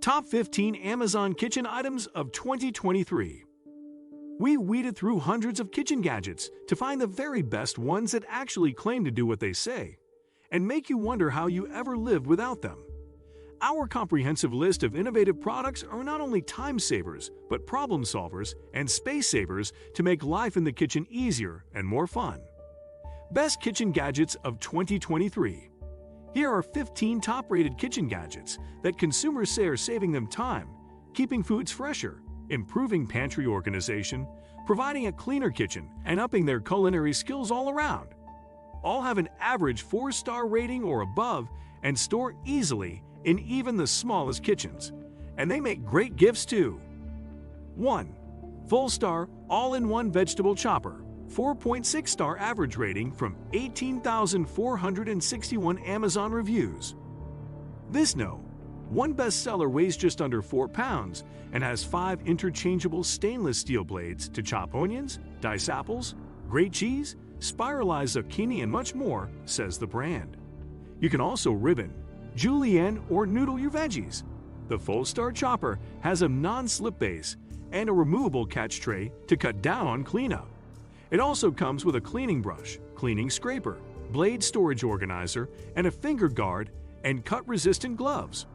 Top 15 Amazon Kitchen Items of 2023. We weeded through hundreds of kitchen gadgets to find the very best ones that actually claim to do what they say, and make you wonder how you ever lived without them. Our comprehensive list of innovative products are not only time savers, but problem solvers and space savers to make life in the kitchen easier and more fun. Best Kitchen Gadgets of 2023. Here are 15 top-rated kitchen gadgets that consumers say are saving them time, keeping foods fresher, improving pantry organization, providing a cleaner kitchen, and upping their culinary skills all around. All have an average 4-star rating or above and store easily in even the smallest kitchens. And they make great gifts too. 1. Full-star all-in-one vegetable chopper. 4.6-star average rating from 18,461 Amazon reviews. This one bestseller weighs just under 4 pounds and has 5 interchangeable stainless steel blades to chop onions, dice apples, grate cheese, spiralize zucchini, and much more, says the brand. You can also ribbon, julienne, or noodle your veggies. The full-star chopper has a non-slip base and a removable catch tray to cut down on cleanup. It also comes with a cleaning brush, cleaning scraper, blade storage organizer, and a finger guard and cut-resistant gloves.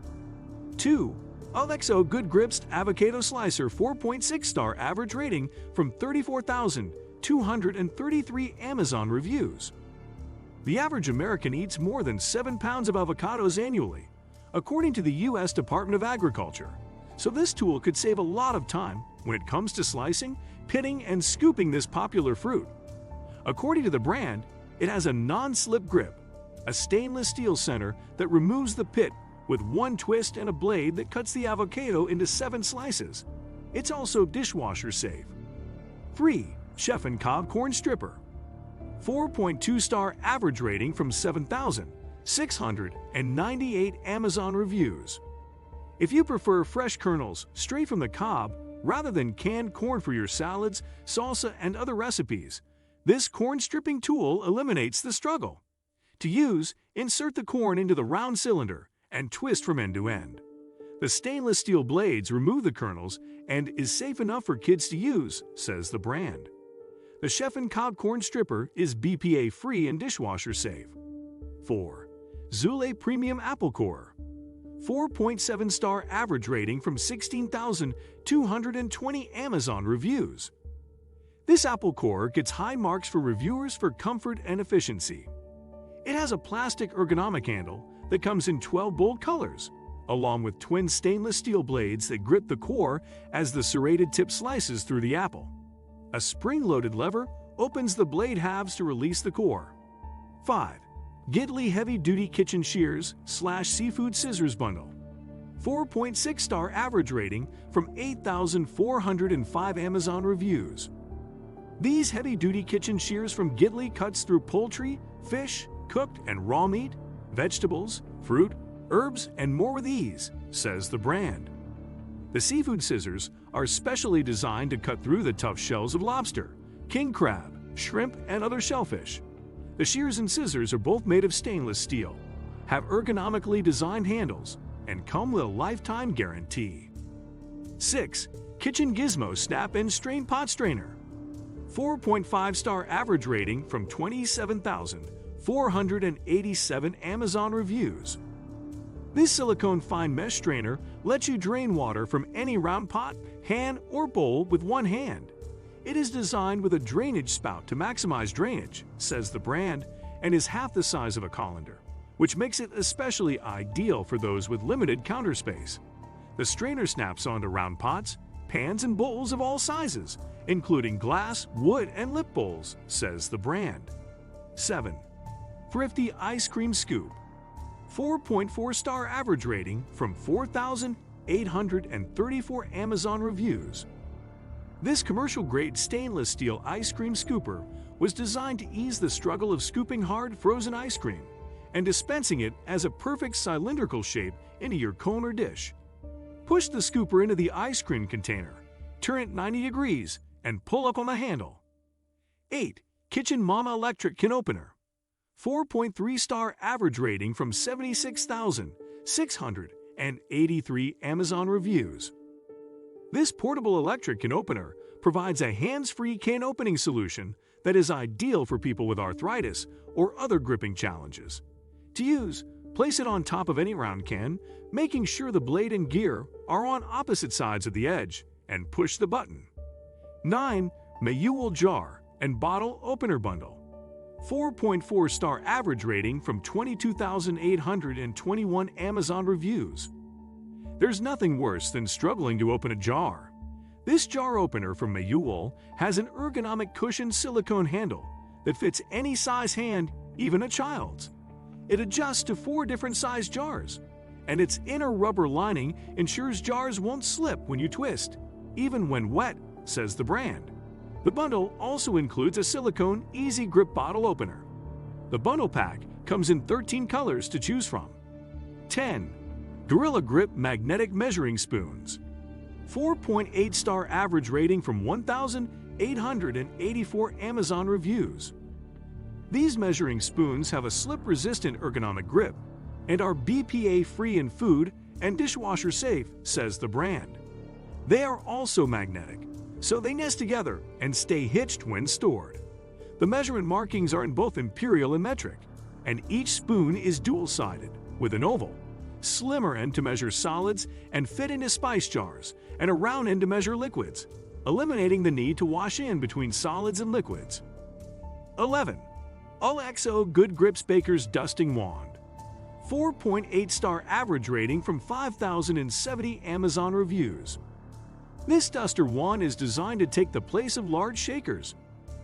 2. Alexo Good Grips Avocado Slicer. 4.6-star average rating from 34,233 Amazon reviews. The average American eats more than 7 pounds of avocados annually, according to the U.S. Department of Agriculture. So this tool could save a lot of time when it comes to slicing, pitting, and scooping this popular fruit. According to the brand, it has a non-slip grip, a stainless steel center that removes the pit with one twist, and a blade that cuts the avocado into 7 slices. It's also dishwasher safe. 3. Chef and Cobb Corn Stripper. 4.2-star average rating from 7,698 Amazon reviews. If you prefer fresh kernels straight from the cob rather than canned corn for your salads, salsa, and other recipes, this corn stripping tool eliminates the struggle. To use, insert the corn into the round cylinder and twist from end to end. The stainless steel blades remove the kernels and is safe enough for kids to use, says the brand. The Chef and Cobb Corn Stripper is BPA-free and dishwasher safe. 4. Zule Premium Apple Core. 4.7-star average rating from 16,220 Amazon reviews. This apple core gets high marks for reviewers for comfort and efficiency. It has a plastic ergonomic handle that comes in 12 bold colors, along with twin stainless steel blades that grip the core as the serrated tip slices through the apple. A spring-loaded lever opens the blade halves to release the core. 5. Gidley Heavy Duty Kitchen Shears / Seafood Scissors Bundle. 4.6-star average rating from 8,405 Amazon reviews. These heavy-duty kitchen shears from Gidley cuts through poultry, fish, cooked and raw meat, vegetables, fruit, herbs, and more with ease, says the brand. The seafood scissors are specially designed to cut through the tough shells of lobster, king crab, shrimp, and other shellfish. The shears and scissors are both made of stainless steel, have ergonomically designed handles, and come with a lifetime guarantee. 6. Kitchen Gizmo Snap and Strain Pot Strainer. 4.5-star average rating from 27,487 Amazon reviews. This silicone fine mesh strainer lets you drain water from any round pot, pan, or bowl with one hand. It is designed with a drainage spout to maximize drainage, says the brand, and is half the size of a colander, which makes it especially ideal for those with limited counter space. The strainer snaps onto round pots, pans, and bowls of all sizes, including glass, wood, and lip bowls, says the brand. 7. Thrifty Ice Cream Scoop. 4.4-star average rating from 4,834 Amazon reviews. This commercial-grade stainless steel ice cream scooper was designed to ease the struggle of scooping hard frozen ice cream and dispensing it as a perfect cylindrical shape into your cone or dish. Push the scooper into the ice cream container, turn it 90 degrees, and pull up on the handle. 8. Kitchen Mama Electric Can Opener. 4.3-star average rating from 76,600 283 Amazon reviews. This portable electric can opener provides a hands-free can opening solution that is ideal for people with arthritis or other gripping challenges. To use, place it on top of any round can, making sure the blade and gear are on opposite sides of the edge, and push the button. 9. Manual jar and bottle opener bundle. 4.4-star average rating from 22,821 Amazon reviews. There's nothing worse than struggling to open a jar. This jar opener from Manual has an ergonomic cushioned silicone handle that fits any size hand, even a child's. It adjusts to 4 different size jars, and its inner rubber lining ensures jars won't slip when you twist, even when wet, says the brand. The bundle also includes a silicone easy grip bottle opener. The bundle pack comes in 13 colors to choose from. 10. Gorilla Grip magnetic measuring spoons. 4.8-star average rating from 1,884 Amazon reviews. These measuring spoons have a slip-resistant ergonomic grip and are BPA-free in food and dishwasher safe, says the brand. They are also magnetic, so they nest together and stay hitched when stored. The measurement markings are in both imperial and metric, and each spoon is dual-sided with an oval, slimmer end to measure solids and fit into spice jars, and a round end to measure liquids, eliminating the need to wash in between solids and liquids. 11. OXO Good Grips Baker's Dusting Wand. 4.8-star average rating from 5,070 Amazon reviews. This duster wand is designed to take the place of large shakers.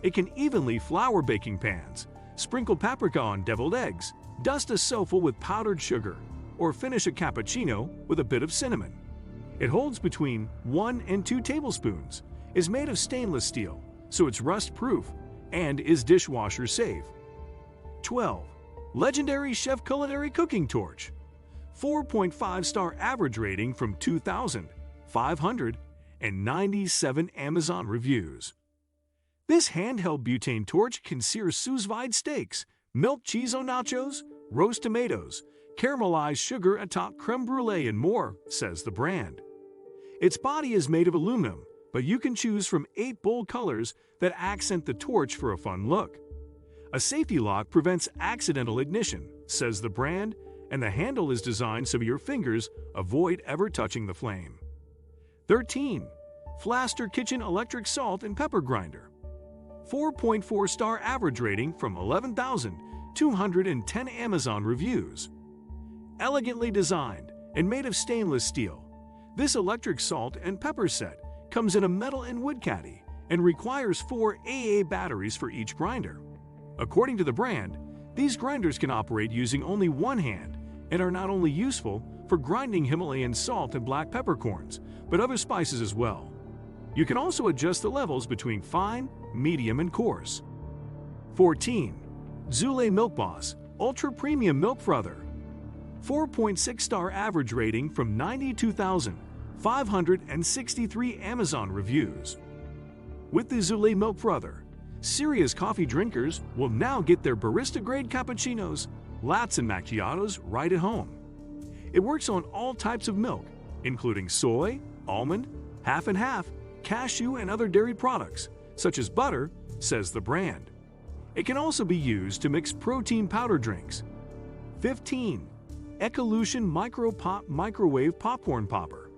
It can evenly flour baking pans, sprinkle paprika on deviled eggs, dust a sofa with powdered sugar, or finish a cappuccino with a bit of cinnamon. It holds between 1 and 2 tablespoons, is made of stainless steel, so it's rust-proof, and is dishwasher safe. 12. Legendary Chef Culinary Cooking Torch. 4.5-star average rating from 2,597 Amazon reviews. This handheld butane torch can sear sous-vide steaks, melt cheese on nachos, roast tomatoes, caramelized sugar atop creme brulee, and more, says the brand. Its body is made of aluminum, but you can choose from 8 bold colors that accent the torch for a fun look. A safety lock prevents accidental ignition, says the brand, and the handle is designed so your fingers avoid ever touching the flame. 13. Flaster Kitchen Electric Salt and Pepper Grinder. 4.4-star average rating from 11,210 Amazon reviews. Elegantly designed and made of stainless steel, this electric salt and pepper set comes in a metal and wood caddy and requires 4 AA batteries for each grinder. According to the brand, these grinders can operate using only one hand and are not only useful for grinding Himalayan salt and black peppercorns, but other spices as well. You can also adjust the levels between fine, medium, and coarse. 14. Zule Milk Boss Ultra Premium Milk Frother. 4.6-star average rating from 92,563 Amazon reviews. With the Zule Milk Frother, serious coffee drinkers will now get their barista-grade cappuccinos, lattes, and macchiatos right at home. It works on all types of milk, including soy, almond, half and half, cashew, and other dairy products, such as butter, says the brand. It can also be used to mix protein powder drinks. 15. Ecolution Micro Pop Microwave Popcorn Popper.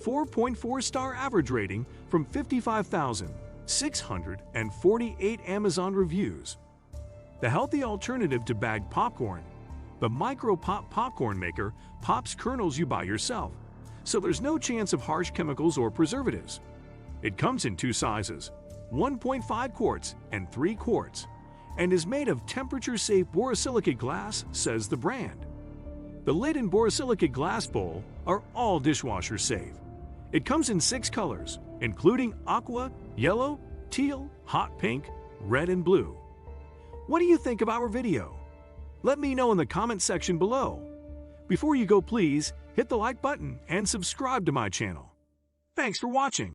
4.4-star average rating from 55,648 Amazon reviews. The healthy alternative to bagged popcorn, the Micro Pop popcorn maker pops kernels you buy yourself, so there's no chance of harsh chemicals or preservatives. It comes in 2 sizes, 1.5 quarts and 3 quarts, and is made of temperature-safe borosilicate glass, says the brand. The lid and borosilicate glass bowl are all dishwasher safe. It comes in 6 colors, including aqua, yellow, teal, hot pink, red, and blue. What do you think of our video? Let me know in the comment section below. Before you go, please hit the like button and subscribe to my channel. Thanks for watching.